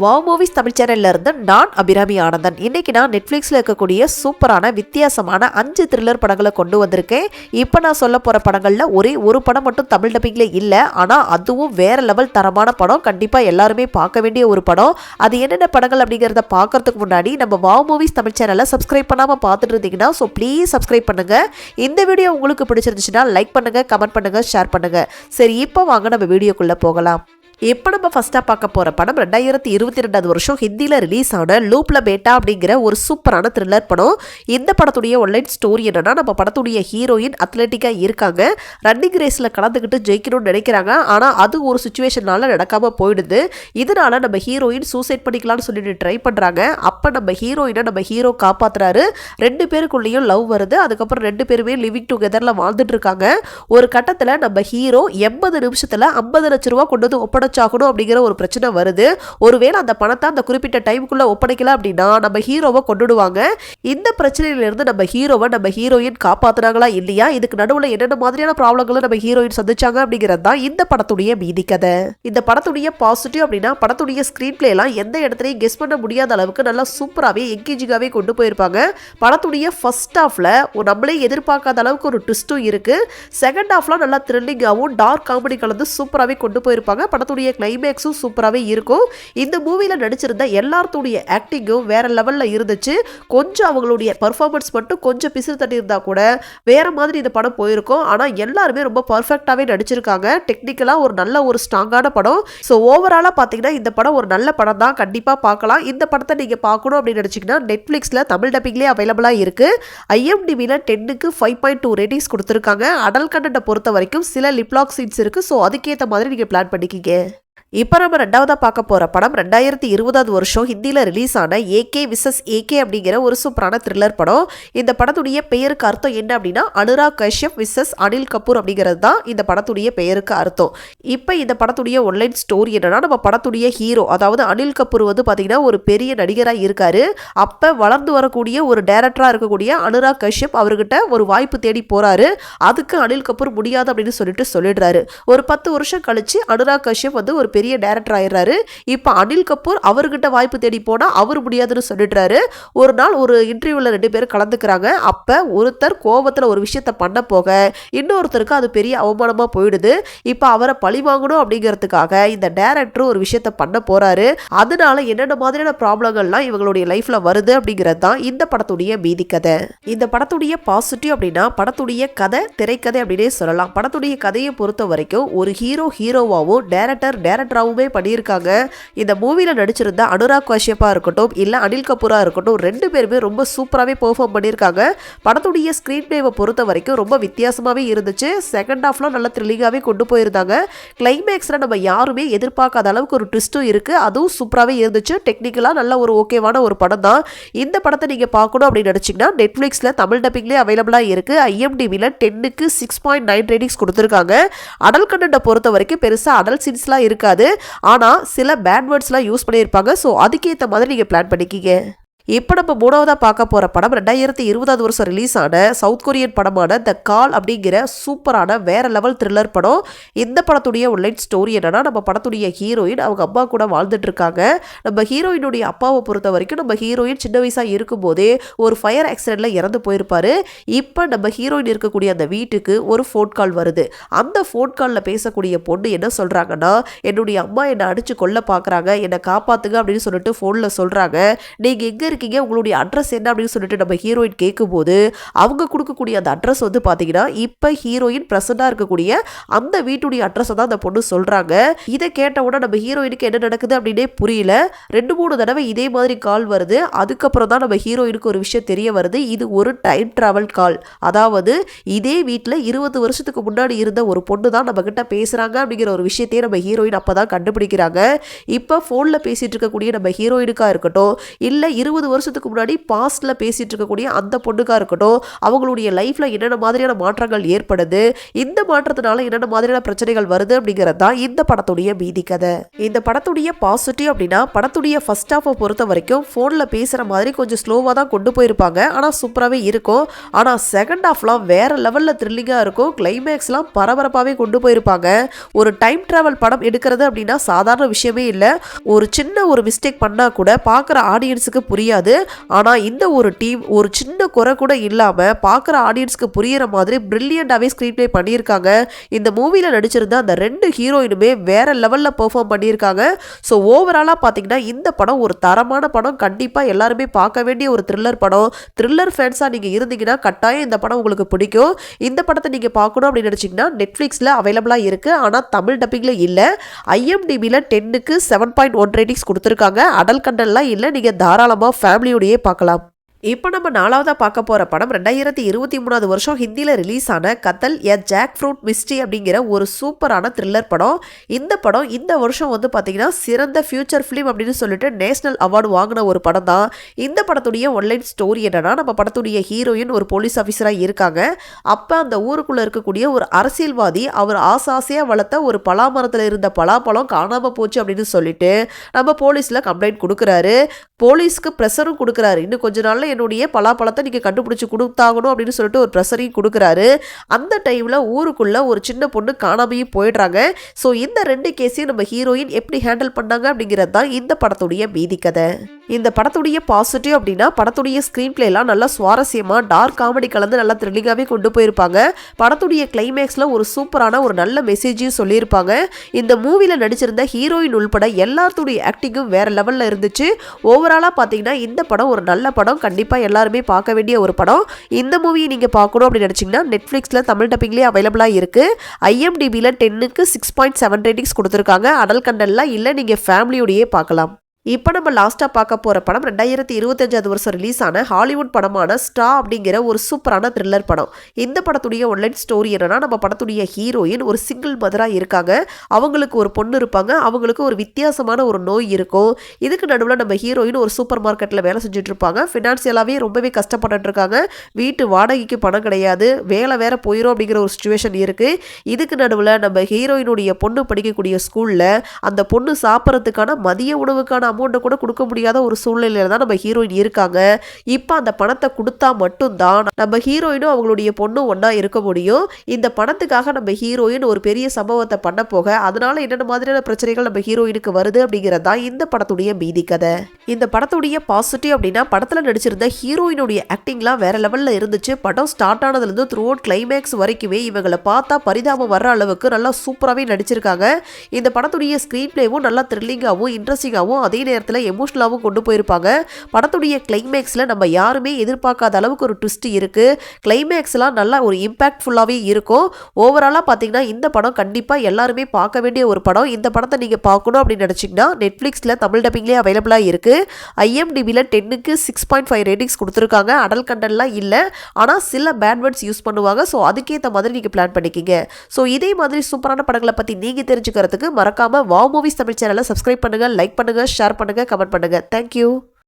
Wow movies Tamil சேனல்ல இருந்து நான் அபிராமி ஆனந்தன். இன்னைக்கு நான் நெட்ஃபிளிக்ஸ்ல இருக்கக்கூடிய சூப்பரான வித்தியாசமான 5 த்ரில்லர் படங்களை கொண்டு வந்திருக்கேன். இப்போ நான் சொல்ல போற படங்கள்ல ஒரே ஒரு படம் மட்டும் தமிழ் டப்பிங்ல இல்ல, ஆனா அதுவும் வேற லெவல் தரமான படம். கண்டிப்பா எல்லாருமே பார்க்க வேண்டிய ஒரு படம். அது என்னென்ன படங்கள் அப்படிங்கறத பார்க்கறதுக்கு முன்னாடி நம்ம வாவ் மூவிஸ் தமிழ் சேனலை சப்ஸ்கிரைப் பண்ணாம பார்த்துட்டு இருந்தீங்கன்னா ப்ளீஸ் சப்ஸ்கிரைப் பண்ணுங்க. இந்த வீடியோ உங்களுக்கு பிடிச்சிருந்துச்சுன்னா லைக் பண்ணுங்க, கமெண்ட் பண்ணுங்க, ஷேர் பண்ணுங்க. சரி, இப்போ வாங்க நம்ம வீடியோக்குள்ள போகலாம். இப்போ நம்ம ஃபஸ்ட்டாக பார்க்க போகிற படம் 2022 வருஷம் ஹிந்தியில் ரிலீஸ் ஆன லூப்ல பேட்டா அப்படிங்கிற ஒரு சூப்பரான த்ரில்லர் படம். இந்த படத்துடைய ஒன்லைன் ஸ்டோரி என்னன்னா, நம்ம படத்துடைய ஹீரோயின் அத்லட்டிக்காக இருக்காங்க, ரன்னிங் ரேஸில் கலந்துக்கிட்டு ஜெயிக்கணும்னு நினைக்கிறாங்க. ஆனால் அது ஒரு சுச்சுவேஷனால நடக்காமல் போயிடுது. இதனால நம்ம ஹீரோயின் சூசைட் பண்ணிக்கலாம்னு சொல்லிட்டு ட்ரை பண்ணுறாங்க. அப்போ நம்ம ஹீரோயினை நம்ம ஹீரோ காப்பாற்றுறாரு. 2 பேருக்குள்ளேயும் லவ் வருது. அதுக்கப்புறம் 2 பேருமே லிவிங் டுகெதரில் வாழ்ந்துட்டு இருக்காங்க. ஒரு கட்டத்தில் நம்ம ஹீரோ 80 நிமிஷத்தில் 50 லட்ச ரூபா கொண்டு வந்து ஒப்படைச்சாகணும் அப்படிங்கிற ஒரு பிரச்சனை வருது. ஒருவேளை அந்த பணத்தை அந்த குறிப்பிட்ட டைமுக்குள்ள ஒப்படைக்கல அப்படின்னா நம்ம ஹீரோவை கொண்டுடுவாங்க. இந்த பிரச்சனையிலிருந்து நம்ம ஹீரோவை நம்ம ஹீரோயின் காப்பாத்துனாங்களா இல்லையா, இதுக்கு நடுவில் என்னென்ன மாதிரியான ப்ராப்ளங்களை நம்ம ஹீரோயின் சந்திச்சாங்க அப்படிங்கிறது தான் இந்த படத்துடைய மீதி கதை. இந்த படத்துடைய பாசிட்டிவ் அப்படின்னா, படத்துடைய ஸ்கிரீன் பிளே எல்லாம் எந்த இடத்துலையும் கெஸ் பண்ண முடியாத அளவுக்கு நல்லா சூப்பராகவே எங்கேஜிங்காகவே கொண்டு போயிருப்பாங்க. படத்துடைய ஃபர்ஸ்ட் ஹாஃப்ல நம்மளே எதிர்பார்க்காத அளவுக்கு ஒரு ட்விஸ்டும் இருக்கு. செகண்ட் ஹாஃப்ல நல்லா த்ரில்லிங்காகவும் டார்க் காமெடி கலந்து சூப்பராகவே கொண்டு போயிருப்பாங்க. படத்துடைய கிளைமேக்ஸும் சூப்பராகவே இருக்கும். இந்த மூவியில் நடிச்சிருந்த எல்லாத்துடைய ஆக்டிங்கும் வேற லெவலில் இருந்துச்சு. கொஞ்சம் அவங்களுடைய பர்ஃபார்மன்ஸ் மட்டும் கொஞ்சம் பிசிறு தட்டி இருந்தா கூட வேற மாதிரி இந்த படம் போயிருக்கும். ஆனால் எல்லாருமே ரொம்ப பர்ஃபெக்டாகவே நடிச்சிருக்காங்க. டெக்னிக்கலாக ஒரு நல்ல ஒரு ஸ்ட்ராங்கான படம். ஸோ ஓவராலாக பார்த்தீங்கன்னா இந்த படம் ஒரு நல்ல படம் தான், கண்டிப்பாக பார்க்கலாம். இந்த படத்தை நீங்கள் பார்க்கணும் அப்படின்னு நினச்சிங்கன்னா நெட்ஃப்ளிக்ஸில் தமிழ் டப்பிங்லேயே அவைலபிளாக இருக்குது. IMDbல 10க்கு 5.2 ரேட்டிங்ஸ் கொடுத்துருக்காங்க. அடல் கண்டென்ட்டை பொறுத்த வரைக்கும் சில லிப்லாக் சீன்ஸ் இருக்குது. ஸோ அதுக்கேற்ற மாதிரி நீங்கள் பிளான் பண்ணிக்கிங்க. இப்போ நம்ம ரெண்டாவதாக பார்க்க போகிற படம் 2020 வருஷம் ஹிந்தியில் ரிலீஸ் ஆன AK vs AK அப்படிங்கிற ஒரு சூப்பரான த்ரில்லர் படம். இந்த படத்துடைய பெயருக்கு அர்த்தம் என்ன அப்படின்னா, அனுராக் கஷ்யப் விசஸ் அனில் கபூர் அப்படிங்கிறது தான் இந்த படத்துடைய பெயருக்கு அர்த்தம். இப்போ இந்த படத்துடைய ஒன்லைன் ஸ்டோரி என்னன்னா, நம்ம படத்துடைய ஹீரோ அதாவது அனில் கபூர் வந்து பார்த்தீங்கன்னா ஒரு பெரிய நடிகராக இருக்காரு. அப்போ வளர்ந்து வரக்கூடிய ஒரு டைரக்டராக இருக்கக்கூடிய அனுராக் கஷ்யப் அவர்கிட்ட ஒரு வாய்ப்பு தேடி போகிறாரு. அதுக்கு அனில் கபூர் முடியாது அப்படின்னு சொல்லிடுறாரு. ஒரு 10 வருஷம் கழிச்சு அனுராக் கஷ்யப் வந்து ஒரு பெரிய டைரக்டர் ஆயிடுறாரு. இப்போ அனில் கபூர் அவர்கிட்ட வாய்ப்பு தேடி போனா அவர் முடியாதுன்னு சொல்லிடுறாரு. ஒரு நாள் ஒரு இன்டர்வியூல 2 பேரும் கலந்துக்கிறாங்க. அப்ப ஒருத்தர் கோபத்துல ஒரு விஷயத்த பண்ண போக இன்னொருத்தருக்கு அது பெரிய அவமானமா போயிடுது. இப்போ அவரை பழி வாங்கணும் அப்படிங்கிறதுக்காக இந்த டைரக்டர் ஒரு விஷயத்த பண்ண போறாரு. அதனால என்னென்ன மாதிரியான ப்ராப்ளங்கள்லாம் இவங்களுடைய லைஃப்ல வருது அப்படிங்கிறது தான் இந்த படத்துடைய மீதி கதை. இந்த படத்துடைய பாசிட்டிவ் அப்படின்னா, படத்துடைய கதை திரைக்கதை அப்படின்னே சொல்லலாம். படத்துடைய கதையை பொறுத்த வரைக்கும் ஒரு ஹீரோவாவும் டைரக்டராகவுமே பண்ணியிருக்காங்க. இந்த மூவியில் நடிச்சிருந்த அனுராக் கஷ்யப்பா இருக்கட்டும் இல்லை அனில் கபூரா இருக்கட்டும், 2 பேருமே ரொம்ப சூப்பராகவே பெர்ஃபார்ம் பண்ணியிருக்காங்க. படத்துடைய ஸ்க்ரீன் பிளேவை பொறுத்த வரைக்கும் ரொம்ப வித்தியாசமாகவே இருந்துச்சு. செகண்ட் ஹாஃப்லாம் நல்ல த்ரில்லிங்காகவே கொண்டு போயிருந்தாங்க. கிளைமேக்ஸில் நம்ம யாருமே எதிர்பார்க்காத அளவுக்கு ஒரு ட்விஸ்ட்டும் இருக்குது. அதுவும் சூப்பராகவே இருந்துச்சு. டெக்னிக்கலாக நல்ல ஒரு ஓகேவான ஒரு படம் தான். இந்த படத்தை நீங்கள் பார்க்கணும் அப்படின்னு நினச்சிங்கன்னா நெட்ஃப்ளிக்ஸில் தமிழ் டப்பிங்லேயே அவைலபிளாக இருக்குது. IMDbல 10க்கு 6.9 ரேட்டிங்ஸ் கொடுத்துருக்காங்க. அடல் கண்டென்ட்டை பொறுத்த வரைக்கும் பெருசாக அடல் சீன்ஸ்லாம் இருக்காது. ஆனால் சில பேட் வேர்ட்ஸ்லாம் யூஸ் பண்ணியிருப்பாங்க. ஸோ அதுக்கேற்ற மாதிரி நீங்கள் பிளான் பண்ணிக்கிங்க. இப்போ நம்ம மூணாவதாக பார்க்க போகிற படம் 2020 வருஷம் ரிலீஸ் ஆன சவுத் கொரியன் படமான த கால் அப்படிங்கிற சூப்பரான வேற லெவல் த்ரில்லர் படம். இந்த படத்துடைய ஒன்லைன் ஸ்டோரி என்னன்னா, நம்ம படத்துடைய ஹீரோயின் அவங்க அப்பா கூட வாழ்ந்துட்டு இருக்காங்க. நம்ம ஹீரோயினுடைய அப்பாவை பொறுத்த வரைக்கும் நம்ம ஹீரோயின் சின்ன வயசாக இருக்கும்போதே ஒரு ஃபயர் ஆக்சிடென்ட்ல இறந்து போயிருப்பாரு. இப்போ நம்ம ஹீரோயின் இருக்கக்கூடிய அந்த வீட்டுக்கு ஒரு ஃபோன் கால் வருது. அந்த ஃபோன் காலில் பேசக்கூடிய பொண்ணு என்ன சொல்கிறாங்கன்னா, என்னுடைய அம்மா என்னை அடித்து கொல்ல பார்க்குறாங்க, என்னை காப்பாற்றுங்க அப்படின்னு சொல்லிட்டு ஃபோனில் சொல்கிறாங்க. நீங்கள் எங்கே இருக்கீங்க, உங்களுடைய அட்ரஸ் என்ன அப்படின்னு சொல்லிட்டு நம்ம ஹீரோயின் கேட்கும்போது அவங்க கொடுக்கக்கூடிய அந்த அட்ரஸ் வந்து பார்த்தீங்கன்னா இப்போ ஹீரோயின் ப்ரெசண்டாக இருக்கக்கூடிய அந்த வீட்டுடைய அட்ரஸை தான் அந்த பொண்ணு சொல்கிறாங்க. இதை கேட்ட உடனே நம்ம ஹீரோயினுக்கு என்ன நடக்குது அப்படின்னே புரியல. 2-3 தடவை இதே மாதிரி கால் வருது. அதுக்கப்புறம் தான் நம்ம ஹீரோயினுக்கு ஒரு விஷயம் தெரிய வருது. இது ஒரு டைம் டிராவல் கால். அதாவது இதே வீட்டில் 20 வருஷத்துக்கு முன்னாடி இருந்த ஒரு பொண்ணு தான் நம்ம கிட்ட பேசுகிறாங்க அப்படிங்கிற ஒரு விஷயத்தையே நம்ம ஹீரோயின் அப்போ தான் கண்டுபிடிக்கிறாங்க. இப்போ ஃபோனில் பேசிகிட்டு இருக்கக்கூடிய நம்ம ஹீரோயினுக்காக இருக்கட்டும் இல்லை 20 வருஷத்துக்கு முன்னாடி பாஸ்ட்ல பேசிட்டு இருக்கக்கூடிய அந்த பொண்ணுக்கா இருக்கட்டும், அவங்களுடைய லைஃப்ல என்னென்ன மாதிரியான மாற்றங்கள் ஏற்படுது, இந்த மாற்றத்தினால என்னென்ன மாதிரியான பிரச்சனைகள் வருது அப்படிங்கிறது தான் இந்த படத்துடைய மீதி கதை. இந்த படத்துடைய பாசிட்டிவ் அப்படின்னா, படத்துடைய ஃபர்ஸ்ட் ஹாஃபை பொறுத்த வரைக்கும் ஃபோன்ல பேசுற மாதிரி கொஞ்சம் ஸ்லோவா தான் கொண்டு போயிருப்பாங்க. ஆனா சூப்பராகவே இருக்கும். ஆனா செகண்ட் ஹாஃப்லாம் வேற லெவல்ல த்ரில்லிங்கா இருக்கும். கிளைமேக்ஸ்லாம் பரபரப்பாகவே கொண்டு போயிருப்பாங்க. ஒரு டைம் டிராவல் படம் எடுக்கிறது அப்படின்னா சாதாரண விஷயமே இல்லை. ஒரு சின்ன ஒரு மிஸ்டேக் பண்ணா கூட பார்க்குற ஆடியன்ஸுக்கு புரியாது. ஆனா இந்த ஒரு டீம் ஒரு சின்ன குறை கூட இல்லாம பார்க்குற ஆடியன்ஸ்க்கு புரியிற மாதிரி பிரில்லியண்டாவே ஸ்க்ரீன் பிளே பண்ணியிருக்காங்க. இந்த மூவில நடிச்சிருந்த அந்த 2 ஹீரோயினுமே வேற லெவல்ல பெர்ஃபார்ம் பண்ணியிருக்காங்க. ஸோ ஓவராலாக பார்த்தீங்கன்னா இந்த படம் ஒரு தரமான படம். கண்டிப்பாக எல்லாருமே பார்க்க வேண்டிய ஒரு த்ரில்லர் படம். த்ரில்லர் ஃபேன்ஸாக நீங்கள் இருந்தீங்கன்னா கட்டாயம் இந்த படம் உங்களுக்கு பிடிக்கும். இந்த படத்தை நீங்கள் பார்க்கணும் அப்படின்னு நினச்சிங்கன்னா நெட்ஃப்ளிக்ஸில் அவைலபிளாக இருக்குது. ஆனால் தமிழ் டப்பிங்கில் இல்லை. IMDbல 10க்கு 7.1 ரேட்டிங்ஸ் கொடுத்துருக்காங்க. அடல் கண்டென்ட்லாம் இல்லை. நீங்கள் தாராளமாக ஃபேமிலியோடையே பார்க்கலாம். இப்போ நம்ம 4வதா பார்க்க போகிற படம் 2023 வருஷம் ஹிந்தியில் ரிலீஸ் ஆன கத்தல் எ ஜாக் ஃப்ரூட் மிஸ்ட்ரி அப்படிங்கிற ஒரு சூப்பரான த்ரில்லர் படம். இந்த படம் இந்த வருஷம் வந்து பார்த்தீங்கன்னா சிறந்த ஃபியூச்சர் ஃபிலிம் அப்படின்னு சொல்லிட்டு நேஷனல் அவார்டு வாங்கின ஒரு படம் தான். இந்த படத்துடைய ஒன்லைன் ஸ்டோரி என்னன்னா, நம்ம படத்துடைய ஹீரோயின் ஒரு போலீஸ் ஆஃபீஸராக இருக்காங்க. அப்போ அந்த ஊருக்குள்ளே இருக்கக்கூடிய ஒரு அரசியல்வாதி அவர் ஆசாசையாக வளர்த்த ஒரு பலாமரத்தில் இருந்த பலாப்பழம் காணாமல் போச்சு அப்படின்னு சொல்லிட்டு நம்ம போலீஸில் கம்ப்ளைண்ட் கொடுக்குறாரு. போலீஸ்க்கு ப்ரெஷரும் கொடுக்குறாரு. இன்னும் கொஞ்ச நாளில் என்னுடைய பலாப்பழத்தை நீங்கள் கண்டுபிடிச்சி கொடுத்தாகணும் அப்படின்னு சொல்லிட்டு ஒரு ப்ரெஷரையும் கொடுக்குறாரு. அந்த டைமில் ஊருக்குள்ளே ஒரு சின்ன பொண்ணு காணாமையும் போயிடுறாங்க. ஸோ இந்த 2 கேஸையும் நம்ம ஹீரோயின் எப்படி ஹேண்டில் பண்ணாங்க அப்படிங்கிறது தான் இந்த படத்துடைய மீதி கதை. இந்த படத்துடைய பாசிட்டிவ் அப்படின்னா, படத்துடைய ஸ்க்ரீன் பிளேலாம் நல்லா சுவாரஸ்யமாக டார்க் காமெடி கலந்து நல்லா த்ரில்லிங்காகவே கொண்டு போயிருப்பாங்க. படத்துடைய கிளைமேக்ஸில் ஒரு சூப்பரான ஒரு நல்ல மெசேஜையும் சொல்லியிருப்பாங்க. இந்த மூவியில் நடிச்சிருந்த ஹீரோயின் உள்பட எல்லாத்துடைய ஆக்டிங்கும் வேற லெவலில் இருந்துச்சு. ஓவராலாக பார்த்தீங்கன்னா இந்த படம் ஒரு நல்ல படம். கண்டிப்பாக எல்லாருமே பார்க்க வேண்டிய ஒரு படம். இந்த மூவியை நீங்கள் பார்க்கணும் அப்படின்னு நினச்சிங்கன்னா நெட்ஃப்ளிக்ஸில் தமிழ் டப்பிங்லேயே அவைலபிளாக இருக்குது. IMDbல 10க்கு 6.7 ரேட்டிங்ஸ் கொடுத்துருக்காங்க. அடல் கண்டென்ட்லாம் இல்லை. நீங்கள் ஃபேமிலியோடையே பார்க்கலாம். இப்போ நம்ம லாஸ்ட்டாக பார்க்க போகிற படம் 2025 வருஷம் ரிலீஸ் ஆன ஹாலிவுட் படமான ஸ்டா அப்படிங்கிற ஒரு சூப்பரான த்ரில்லர் படம். இந்த படத்துடைய ஒன்லைன் ஸ்டோரி என்னன்னா, நம்ம படத்துடைய ஹீரோயின் ஒரு சிங்கிள் மதராக இருக்காங்க. அவங்களுக்கு ஒரு பொண்ணு இருப்பாங்க. அவங்களுக்கு ஒரு வித்தியாசமான ஒரு நோய் இருக்கும். இதுக்கு நடுவில் நம்ம ஹீரோயின் ஒரு சூப்பர் மார்க்கெட்டில் வேலை செஞ்சுட்டு இருப்பாங்க. ஃபினான்சியலாகவே ரொம்பவே கஷ்டப்பட்டு இருக்காங்க. வீட்டு வாடகைக்கு பணம் கிடையாது. வேலை வேற போயிடும் அப்படிங்கிற ஒரு சுச்சுவேஷன் இருக்குது. இதுக்கு நடுவில் நம்ம ஹீரோயினுடைய பொண்ணு படிக்கக்கூடிய ஸ்கூலில் அந்த பொண்ணு சாப்பிட்றதுக்கான மதிய உணவுக்கான அமௌண்ட்டை கூட கொடுக்க முடியாத ஒரு சூழ்நிலையில தான் நம்ம ஹீரோயின் இருக்காங்க. இப்போ அந்த பணத்தை கொடுத்தா மட்டும்தான் நம்ம ஹீரோயினும் அவங்களுடைய பொண்ணும் ஒன்றா இருக்க முடியும். இந்த பணத்துக்காக நம்ம ஹீரோயின் ஒரு பெரிய சம்பவத்தை பண்ண போக அதனால என்னென்ன மாதிரியான பிரச்சனைகள் நம்ம ஹீரோயினுக்கு வருது அப்படிங்கிறது தான் இந்த படத்துடைய மீதி கதை. இந்த படத்துடைய பாசிட்டிவ் அப்படின்னா, படத்தில் நடிச்சிருந்த ஹீரோயினுடைய ஆக்டிங்லாம் வேற லெவலில் இருந்துச்சு. படம் ஸ்டார்ட் ஆனதுலேருந்து த்ரூ அவுட் கிளைமேக்ஸ் வரைக்குமே இவங்களை பார்த்தா பரிதாபம் வர்ற அளவுக்கு நல்லா சூப்பராகவே நடிச்சிருக்காங்க. இந்த படத்துடைய ஸ்க்ரீன் பிளேவும் நல்லா த்ரில்லிங்காகவும் இன்ட்ரெஸ்டிங்காகவும் அதே நேரத்தில் எமோஷனலாகவும் கொண்டு போயிருப்பாங்க. படத்துடைய கிளைமேக்ஸில் நம்ம யாருமே எதிர்பார்க்காத அளவுக்கு ஒரு ட்விஸ்ட் இருக்குது. கிளைமேக்ஸ்லாம் நல்லா ஒரு இம்பாக்ட்ஃபுல்லாகவே இருக்கும். ஓவராலாக பார்த்தீங்கன்னா இந்த படம் கண்டிப்பாக எல்லாருமே பார்க்க வேண்டிய ஒரு படம். இந்த படத்தை நீங்கள் பார்க்கணும் அப்படின்னு நினச்சிங்கன்னா நெட்ஃப்ளிக்ஸில் தமிழ் டப்பிங்லேயே அவைலபிளாக இருக்குது. IMDbல 10க்கு 6.5 ரேட்டிங்ஸ் கொடுத்துருக்காங்க. அடல் கண்டென்ட்லாம் இல்லை. ஆனால் சில பேட் வேர்ட்ஸ் யூஸ் பண்ணுவாங்க. ஸோ அதுக்கேற்ற மாதிரி நீங்கள் பிளான் பண்ணிக்கிங்க. ஸோ இதே மாதிரி சூப்பரான படங்களை பற்றி நீங்கள் தெரிஞ்சுக்கிறதுக்கு மறக்காமல் வாவ் மூவிஸ் தமிழ் சேனலை சப்ஸ்கிரைப் பண்ணுங்கள், லைக் பண்ணுங்கள், ஷேர் பண்ணுங்க, கமெண்ட் பண்ணுங்க. தேங்க்யூ.